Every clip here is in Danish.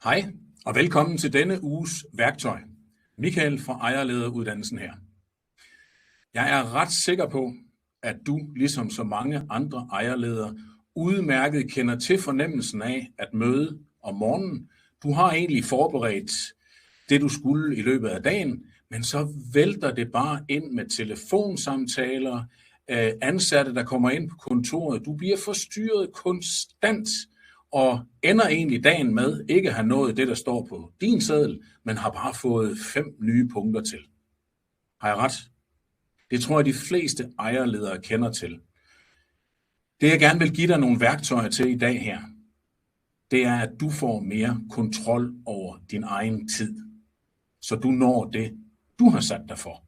Hej og velkommen til denne uges værktøj. Michael fra Ejerlederuddannelsen her. Jeg er ret sikker på, at du, ligesom så mange andre ejerledere, udmærket kender til fornemmelsen af at møde om morgenen. Du har egentlig forberedt det, du skulle i løbet af dagen, men så vælter det bare ind med telefonsamtaler, ansatte, der kommer ind på kontoret. Du bliver forstyrret konstant og ender egentlig dagen med ikke at have nået det, der står på din seddel, men har bare fået 5 nye punkter til. Har jeg ret? Det tror jeg, de fleste ejerledere kender til. Det, jeg gerne vil give dig nogle værktøjer til i dag her, det er, at du får mere kontrol over din egen tid, så du når det, du har sat dig for.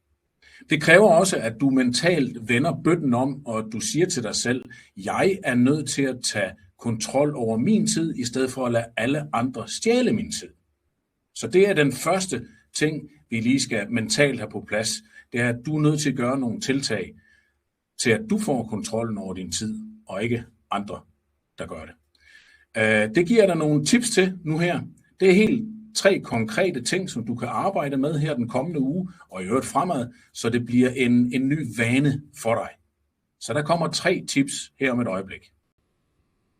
Det kræver også, at du mentalt vender bøtten om, og at du siger til dig selv, jeg er nødt til at tage kontrol over min tid, i stedet for at lade alle andre stjæle min tid. Så det er den første ting, vi lige skal mentalt have på plads. Det er, at du er nødt til at gøre nogle tiltag til, at du får kontrollen over din tid, og ikke andre, der gør det. Det giver dig nogle tips til nu her. Det er helt 3 konkrete ting, som du kan arbejde med her den kommende uge, og i øvrigt fremad, så det bliver en ny vane for dig. Så der kommer 3 tips her om et øjeblik.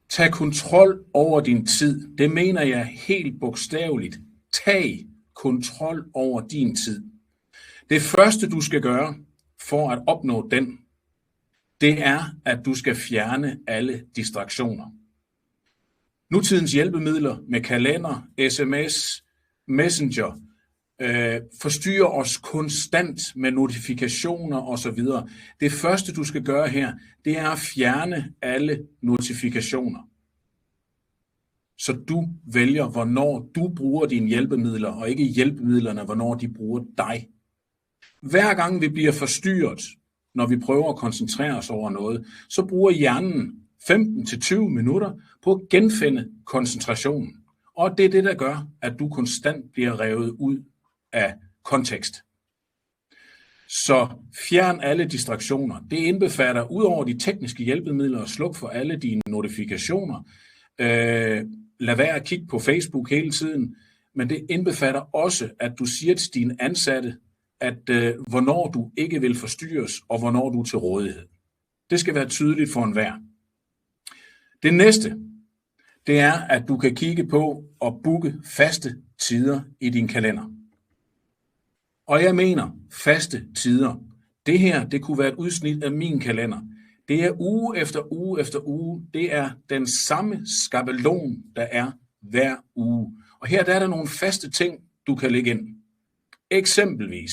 Tag kontrol over din tid. Det mener jeg helt bogstaveligt. Tag kontrol over din tid. Det første, du skal gøre for at opnå den, det er, at du skal fjerne alle distraktioner. Nutidens hjælpemidler med kalender, sms, messenger, forstyrrer os konstant med notifikationer osv. Det første, du skal gøre her, det er at fjerne alle notifikationer. Så du vælger, hvornår du bruger dine hjælpemidler, og ikke hjælpemidlerne, hvornår de bruger dig. Hver gang vi bliver forstyrret, når vi prøver at koncentrere os over noget, så bruger hjernen 15-20 minutter på at genfinde koncentrationen. Og det er det, der gør, at du konstant bliver revet ud af kontekst. Så fjern alle distraktioner. Det indbefatter, ud over de tekniske hjælpemidler, at slukke for alle dine notifikationer. Lad være at kigge på Facebook hele tiden. Men det indbefatter også, at du siger til dine ansatte, at hvornår du ikke vil forstyrres, og hvornår du er til rådighed. Det skal være tydeligt for enhver. Det næste, det er, at du kan kigge på og booke faste tider i din kalender. Og jeg mener faste tider. Det her, det kunne være et udsnit af min kalender. Det er uge efter uge efter uge. Det er den samme skabelon, der er hver uge. Og her der er der nogle faste ting, du kan lægge ind. Eksempelvis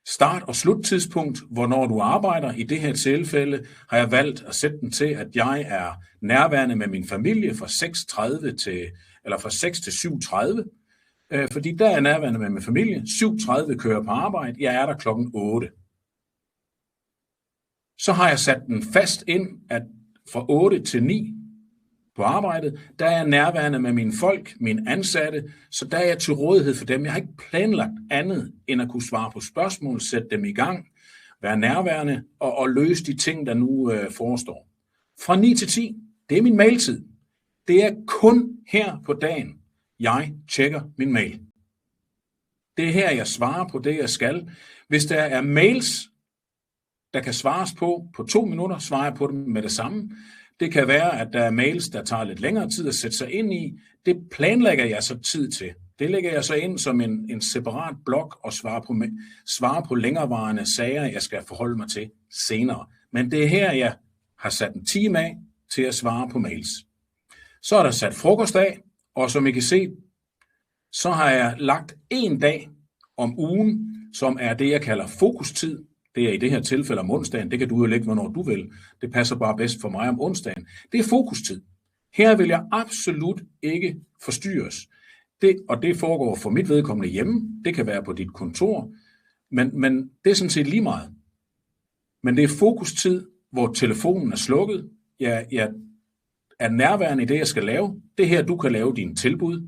start- og sluttidspunkt, hvornår du arbejder. I det her tilfælde har jeg valgt at sætte den til, at jeg er nærværende med min familie fra 6 til 7:30. Fordi der er jeg nærværende med min familie. 7:30 kører på arbejde. Jeg er der klokken 8. Så har jeg sat den fast ind, at fra 8 til 9 på arbejdet, der er jeg nærværende med mine folk, mine ansatte, så der er jeg til rådighed for dem. Jeg har ikke planlagt andet, end at kunne svare på spørgsmål, sætte dem i gang, være nærværende og løse de ting, der nu forestår. Fra 9 til 10, det er min mailtid. Det er kun her på dagen, jeg tjekker min mail. Det er her, jeg svarer på det, jeg skal. Hvis der er mails, der kan svares på 2 minutter, svarer jeg på dem med det samme. Det kan være, at der er mails, der tager lidt længere tid at sætte sig ind i. Det planlægger jeg så tid til. Det lægger jeg så ind som en separat blok og svarer på længerevarende sager, jeg skal forholde mig til senere. Men det er her, jeg har sat en time af til at svare på mails. Så er der sat frokost af, og som I kan se, så har jeg lagt 1 dag om ugen, som er det, jeg kalder fokustid. Det er i det her tilfælde om onsdagen. Det kan du jo lægge, hvornår du vil. Det passer bare bedst for mig om onsdagen. Det er fokustid. Her vil jeg absolut ikke forstyrres. Det foregår for mit vedkommende hjemme. Det kan være på dit kontor. Men det er sådan set lige meget. Men det er fokustid, hvor telefonen er slukket. Jeg er nærværende i det, jeg skal lave. Det her, du kan lave dine tilbud.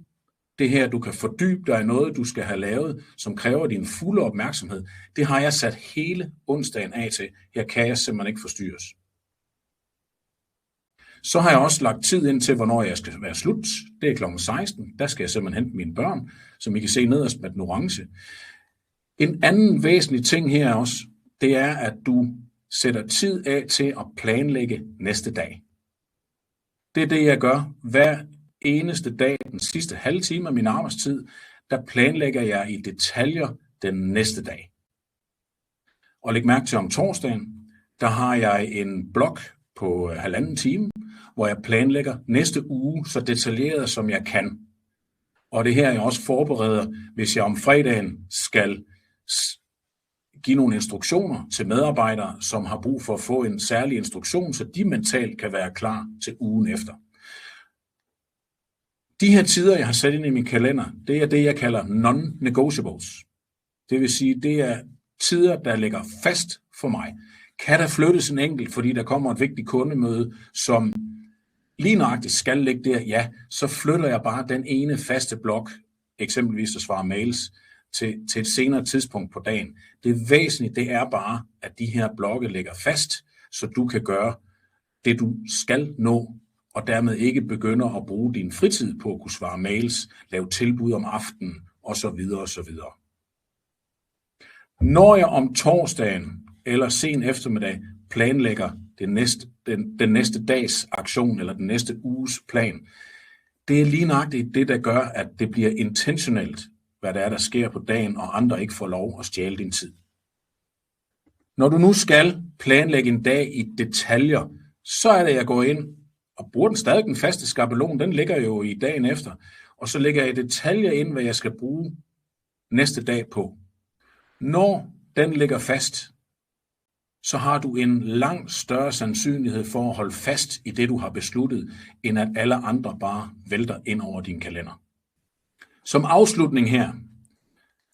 Det her, du kan fordybe dig i noget, du skal have lavet, som kræver din fulde opmærksomhed. Det har jeg sat hele onsdagen af til. Her kan jeg simpelthen ikke forstyrres. Så har jeg også lagt tid ind til, hvornår jeg skal være slut. Det er kl. 16. Der skal jeg simpelthen hente mine børn, som I kan se nederst med den orange. En anden væsentlig ting her også, det er, at du sætter tid af til at planlægge næste dag. Det er det, jeg gør hver eneste dag, den sidste halve time af min arbejdstid, der planlægger jeg i detaljer den næste dag. Og læg mærke til om torsdagen, der har jeg en blok på 1,5 time, hvor jeg planlægger næste uge så detaljeret som jeg kan. Og det her jeg også forbereder, hvis jeg om fredagen skal give nogle instruktioner til medarbejdere, som har brug for at få en særlig instruktion, så de mentalt kan være klar til ugen efter. De her tider, jeg har sat ind i min kalender, det er det, jeg kalder non-negotiables. Det vil sige, det er tider, der ligger fast for mig. Kan der flyttes en enkelt, fordi der kommer et vigtigt kundemøde, som lige nøjagtigt skal ligge der? Ja, så flytter jeg bare den ene faste blok, eksempelvis at svare mails, til et senere tidspunkt på dagen. Det væsentlige, det er bare, at de her blokke ligger fast, så du kan gøre det, du skal nå, og dermed ikke begynder at bruge din fritid på at kunne svare mails, lave tilbud om aftenen, osv. osv. Når jeg om torsdagen eller sen eftermiddag planlægger den næste dags aktion eller den næste uges plan, det er lige nøjagtigt det, der gør, at det bliver intentionelt, hvad der sker på dagen, og andre ikke får lov at stjæle din tid. Når du nu skal planlægge en dag i detaljer, så er det, jeg går ind og bruger den faste skabelon, den ligger jo i dagen efter, og så lægger jeg detaljer ind, hvad jeg skal bruge næste dag på. Når den ligger fast, så har du en langt større sandsynlighed for at holde fast i det, du har besluttet, end at alle andre bare vælter ind over din kalender. Som afslutning her,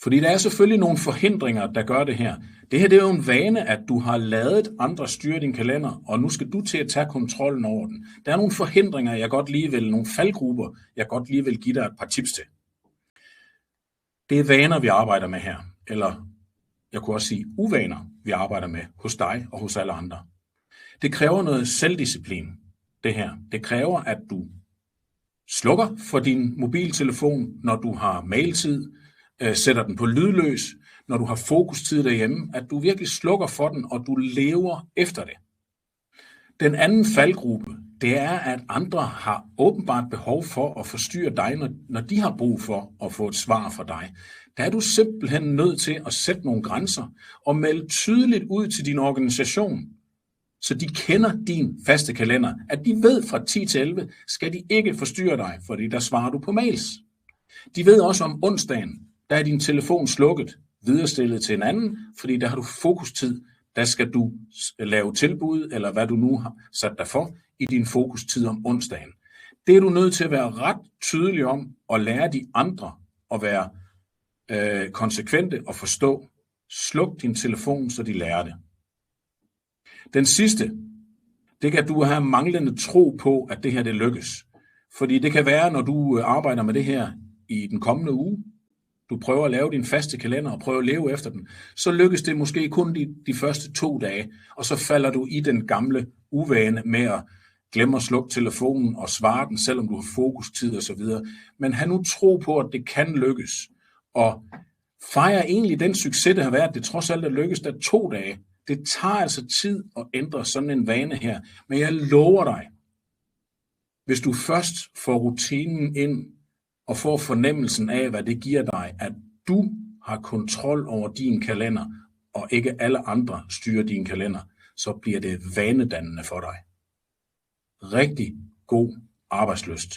fordi der er selvfølgelig nogle forhindringer, der gør det her. Det her det er jo en vane, at du har ladet andre styre din kalender, og nu skal du til at tage kontrollen over den. Der er nogle forhindringer, nogle faldgrupper, jeg godt lige vil give dig et par tips til. Det er vaner, vi arbejder med her, eller jeg kunne også sige uvaner, vi arbejder med hos dig og hos alle andre. Det kræver noget selvdisciplin, det her. Det kræver, at du slukker for din mobiltelefon, når du har mailtid, sætter den på lydløs, når du har fokustid derhjemme, at du virkelig slukker for den, og du lever efter det. Den anden faldgruppe, det er, at andre har åbenbart behov for at forstyrre dig, når de har brug for at få et svar fra dig. Der er du simpelthen nødt til at sætte nogle grænser og melde tydeligt ud til din organisation, så de kender din faste kalender, at de ved fra 10 til 11, skal de ikke forstyrre dig, fordi der svarer du på mails. De ved også om onsdagen, der er din telefon slukket, viderestillet til en anden, fordi der har du fokustid, der skal du lave tilbud, eller hvad du nu har sat dig for, i din fokustid om onsdagen. Det er du nødt til at være ret tydelig om, og lære de andre at være konsekvente og forstå. Sluk din telefon, så de lærer det. Den sidste, det kan du have manglende tro på, at det her det lykkes. Fordi det kan være, når du arbejder med det her i den kommende uge, du prøver at lave din faste kalender og prøver at leve efter den, så lykkes det måske kun de første 2 dage, og så falder du i den gamle uvane med at glemme at slukke telefonen og svare den, selvom du har fokustid og så videre. Men have nu tro på, at det kan lykkes. Og fejre egentlig den succes, det har været, det trods alt er lykkes der 2 dage. Det tager altså tid at ændre sådan en vane her. Men jeg lover dig, hvis du først får rutinen ind og får fornemmelsen af, hvad det giver dig, at du har kontrol over din kalender, og ikke alle andre styrer din kalender, så bliver det vanedannende for dig. Rigtig god arbejdslyst.